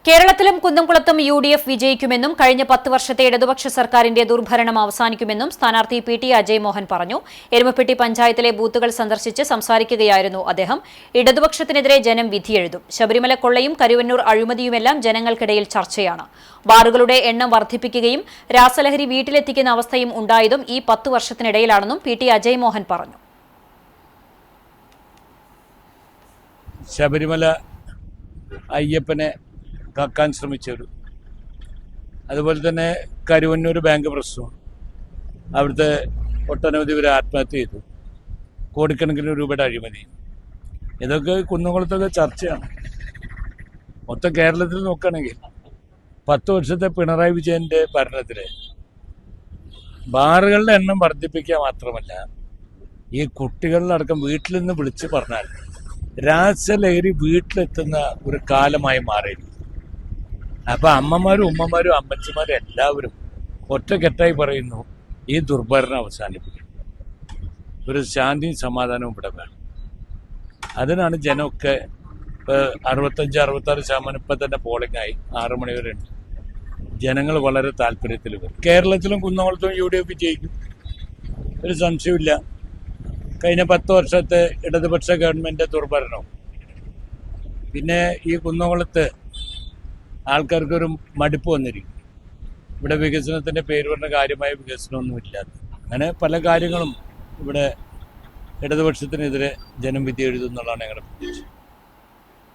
കേരളത്തിലും കുന്നംകുളത്തും UDF വിജയിക്കുമെന്നും കഴിഞ്ഞ 10 വർഷത്തെ ഇടതുപക്ഷ സർക്കാരിന്റെ ദുർഭരണം അവസാനിക്കുമെന്നും സ്ഥാനാർത്ഥി PT അജയ് മോഹൻ പറഞ്ഞു. എരുമപ്പെട്ടി പഞ്ചായത്തിലെ ബൂത്തുകൾ സന്ദർശിച്ച് സംസാരിക്കുകയായിരുന്നു അദ്ദേഹം. ഇടതുപക്ഷത്തിനെതിരെ ജനം വിധിയെഴുതും. ശബരിമല കൊള്ളയും കരുവന്നൂർ അഴിമതിയുമെല്ലാം ജനങ്ങൾക്കിടയിൽ ചർച്ചയാണ്. ബാറുകളുടെ എണ്ണം വർദ്ധിപ്പിക്കുകയും രാസലഹരി വീട്ടിലെത്തിക്കുന്ന അവസ്ഥയും ഉണ്ടായതും ഈ 10 വർഷത്തിനിടയിലാണെന്നും PT അജയ് മോഹൻ പറഞ്ഞു. ശബരിമല അയ്യപ്പനെ കാക്കാൻ ശ്രമിച്ചവരും, അതുപോലെ തന്നെ കരുവന്നൂർ ബാങ്ക് പ്രശ്നവും, അവിടുത്തെ ഒട്ടനവധി പേര് ആത്മഹത്യ ചെയ്തു, കോടിക്കണക്കിന് രൂപയുടെ അഴിമതി, ഇതൊക്കെ കുന്നംകുളത്തൊക്കെ ചർച്ചയാണ്. മൊത്തം കേരളത്തിൽ നോക്കുകയാണെങ്കിൽ 10 വർഷത്തെ പിണറായി വിജയന്റെ ഭരണത്തില് ബാറുകളുടെ എണ്ണം വർദ്ധിപ്പിക്കുക മാത്രമല്ല, ഈ കുട്ടികളിലടക്കം വീട്ടിൽ നിന്ന് വിളിച്ച് പറഞ്ഞാൽ രാസലഹരി വീട്ടിലെത്തുന്ന ഒരു കാലമായി മാറിയിരുന്നു. അപ്പൊ അമ്മമാരും ഉമ്മമാരും അമ്മച്ചിമാരും എല്ലാവരും ഒറ്റക്കെട്ടായി പറയുന്നു, ഈ ദുർഭരണം അവസാനിപ്പിക്കും, ഒരു ശാന്തിയും സമാധാനവും ഇവിടെ വേണം. അതിനാണ് ജനമൊക്കെ 65-66% ഇപ്പം തന്നെ പോളിംഗ് ആയി, 6 മണി വരെ ഉണ്ട്. ജനങ്ങൾ വളരെ താല്പര്യത്തിൽ വരും. കേരളത്തിലും കുന്നംകുളത്തും UDF വിജയിക്കും, ഒരു സംശയമില്ല. കഴിഞ്ഞ 10 വർഷത്തെ ഇടതുപക്ഷ ഗവൺമെന്റ് ദുർഭരണവും, പിന്നെ ഈ കുന്നംകുളത്ത് ആൾക്കാർക്കൊരു മടുപ്പ് വന്നിരിക്കും. ഇവിടെ വികസനത്തിന്റെ പേര് പറഞ്ഞ കാര്യമായ വികസനമൊന്നും ഇല്ലാത്ത, അങ്ങനെ പല കാര്യങ്ങളും ഇവിടെ ഇടതുപക്ഷത്തിനെതിരെ ജനം വിധി എഴുതുന്നതാണ് ഞങ്ങളുടെ പ്രതീക്ഷ.